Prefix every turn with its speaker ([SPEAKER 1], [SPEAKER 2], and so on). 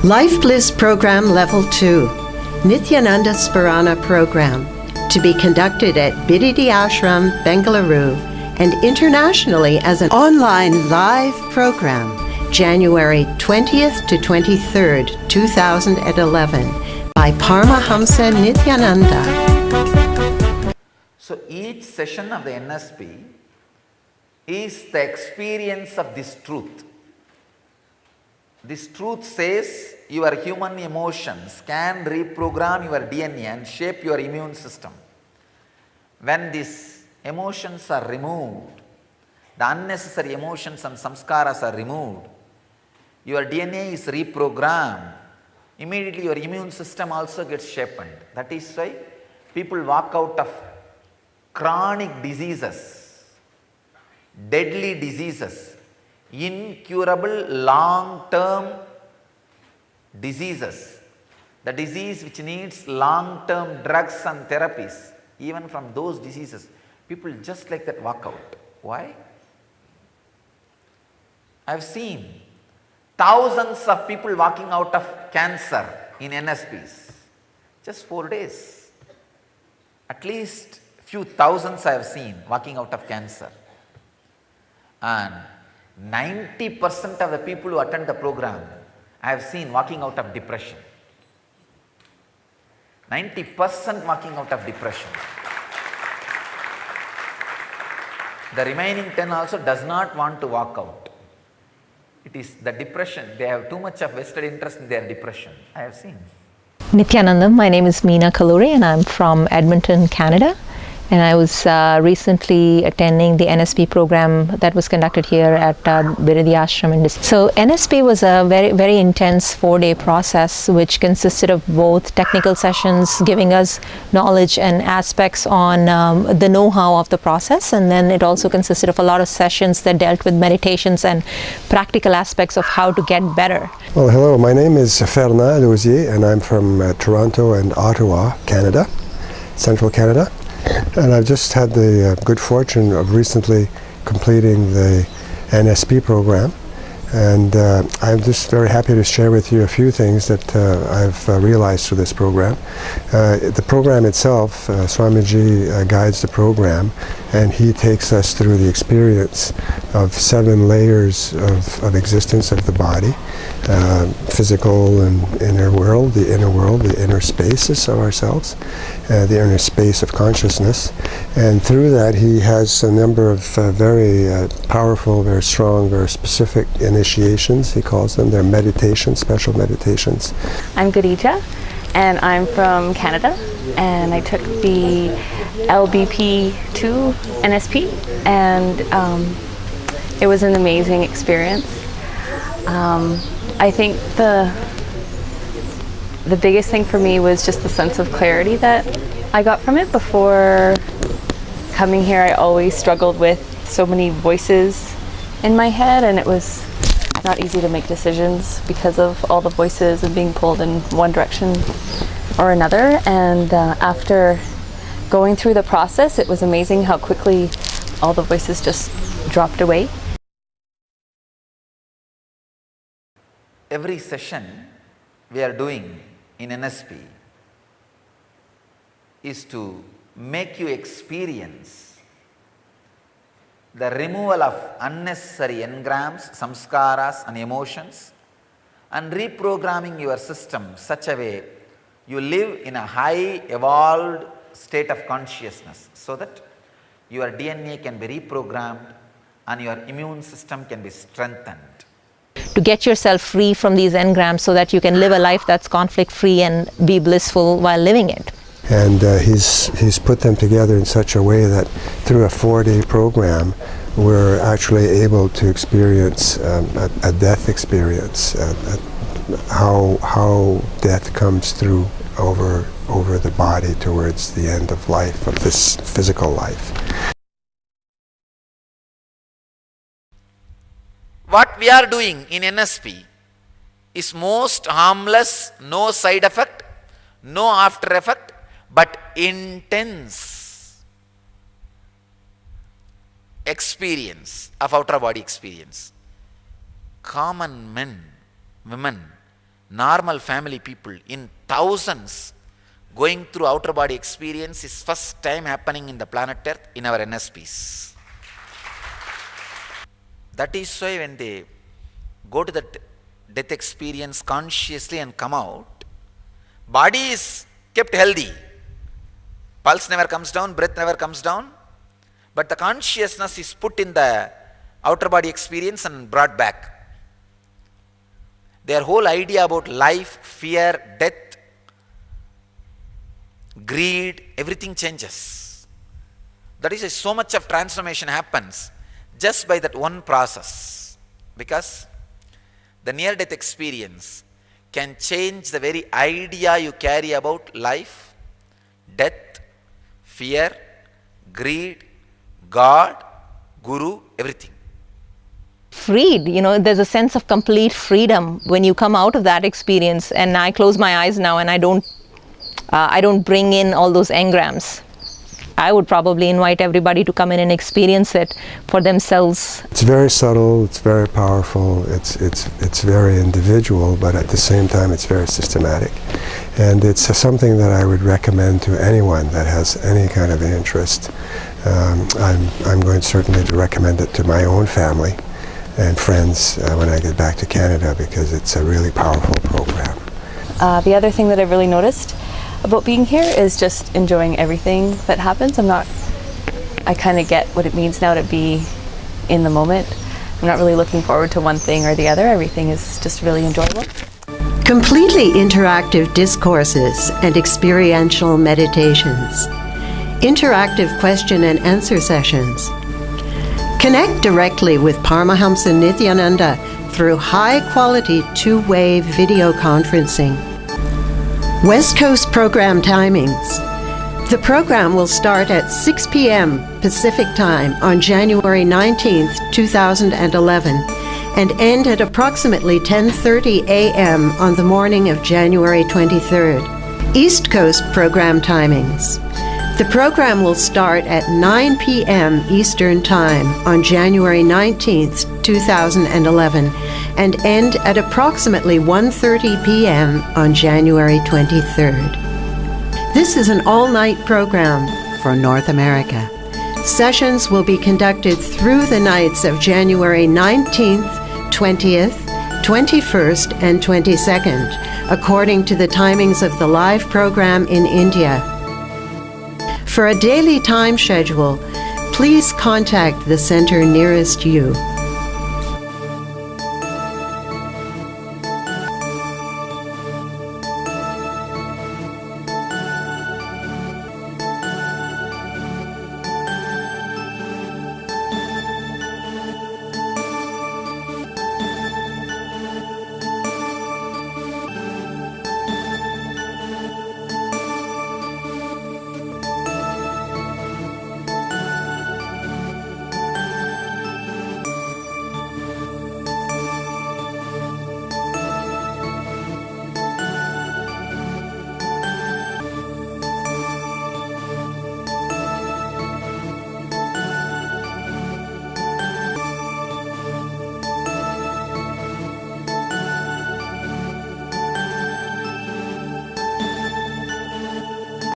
[SPEAKER 1] Life Bliss Program Level 2, Nityananda Smarana Program, to be conducted at Bididi Ashram, Bengaluru, and internationally as an online live program, January 20th to 23rd, 2011, by Paramahamsa Nityananda.
[SPEAKER 2] So each session of the NSP is the experience of this truth. This truth says your human emotions can reprogram your DNA and shape your immune system. When these emotions are removed, the unnecessary emotions and samskaras are removed, your DNA is reprogrammed. Immediately your immune system also gets sharpened. That is why people walk out of chronic diseases, deadly diseases, incurable long-term diseases, the disease which needs long-term drugs and therapies. Even from those diseases, people just like that walk out. Why? I have seen thousands of people walking out of cancer in NSPs. Just 4 days. At least few thousands I have seen walking out of cancer. And 90% of the people who attend the program I have seen walking out of depression. 90% walking out of depression. The remaining 10 also does not want to walk out. It is the depression. They have too much of vested interest in their depression. I have seen.
[SPEAKER 3] Nityananda, my name is Meena Kaluri and I'm from Edmonton, Canada. And I was recently attending the NSP program that was conducted here at Bididi Ashram. So NSP was a very intense 4-day process which consisted of both technical sessions giving us knowledge and aspects on the know-how of the process, and then it also consisted of a lot of sessions that dealt with meditations and practical aspects of how to get better.
[SPEAKER 4] Well, hello, my name is Fernand Lausier and I'm from Toronto and Ottawa, Canada, Central Canada. And I've just had the good fortune of recently completing the NSP program, and I'm just very happy to share with you a few things that I've realized through this program. The program itself, Swamiji guides the program, and he takes us through the experience of 7 layers of existence of the body, physical and inner world, the inner spaces of ourselves, the inner space of consciousness. And through that he has a number of very powerful, very strong, very specific initiations, he calls them. They're meditations, special meditations.
[SPEAKER 5] I'm Gadija and I'm from Canada, and I took the LBP2 NSP, and it was an amazing experience. I think the biggest thing for me was just the sense of clarity that I got from it. Before coming here, I always struggled with so many voices in my head, and it was not easy to make decisions because of all the voices and being pulled in one direction or another. And after going through the process, it was amazing how quickly all the voices just dropped away.
[SPEAKER 2] Every session we are doing in NSP is to make you experience the removal of unnecessary engrams, samskaras and emotions, and reprogramming your system such a way you live in a high evolved state of consciousness, so that your DNA can be reprogrammed and your immune system can be strengthened.
[SPEAKER 3] To get yourself free from these engrams so that you can live a life that's conflict-free and be blissful while living it.
[SPEAKER 4] And he's put them together in such a way that through a 4-day program we're actually able to experience a death experience, how death comes through over the body towards the end of life, of this physical life.
[SPEAKER 2] What we are doing in NSP is most harmless, no side effect, no after effect, but intense experience of outer body experience. Common men, women normal family people in thousands going through outer body experience is first time happening in the planet Earth in our NSPs. That is why when they go to the death experience consciously and come out, body is kept healthy. Pulse never comes down, breath never comes down, but the consciousness is put in the outer body experience and brought back. Their whole idea about life, fear, death, greed, everything changes. That is why so much of transformation happens just by that one process, because the near-death experience can change the very idea you carry about life, death, fear, greed, God, Guru, everything.
[SPEAKER 3] Freed, there's a sense of complete freedom when you come out of that experience. And I close my eyes now and I don't bring in all those engrams. I would probably invite everybody to come in and experience it for themselves.
[SPEAKER 4] It's very subtle, it's very powerful, it's very individual, but at the same time it's very systematic. And it's something that I would recommend to anyone that has any kind of interest. I'm going certainly to recommend it to my own family and friends when I get back to Canada, because it's a really powerful program.
[SPEAKER 5] The other thing that I've really noticed about being here is just enjoying everything that happens. I kind of get what it means now to be in the moment. I'm not really looking forward to one thing or the other. Everything is just really enjoyable.
[SPEAKER 1] Completely interactive discourses and experiential meditations. Interactive question and answer sessions. Connect directly with Paramahamsa Nithyananda through high-quality two-way video conferencing. West Coast program timings. The program will start at 6 p.m. Pacific Time on January 19th, 2011, and end at approximately 10:30 a.m. on the morning of January 23rd. East Coast program timings. The program will start at 9 p.m. Eastern Time on January 19th, 2011, and end at approximately 1:30 p.m. on January 23rd. This is an all-night program for North America. Sessions will be conducted through the nights of January 19th, 20th, 21st, and 22nd, according to the timings of the live program in India. For a daily time schedule, please contact the center nearest you.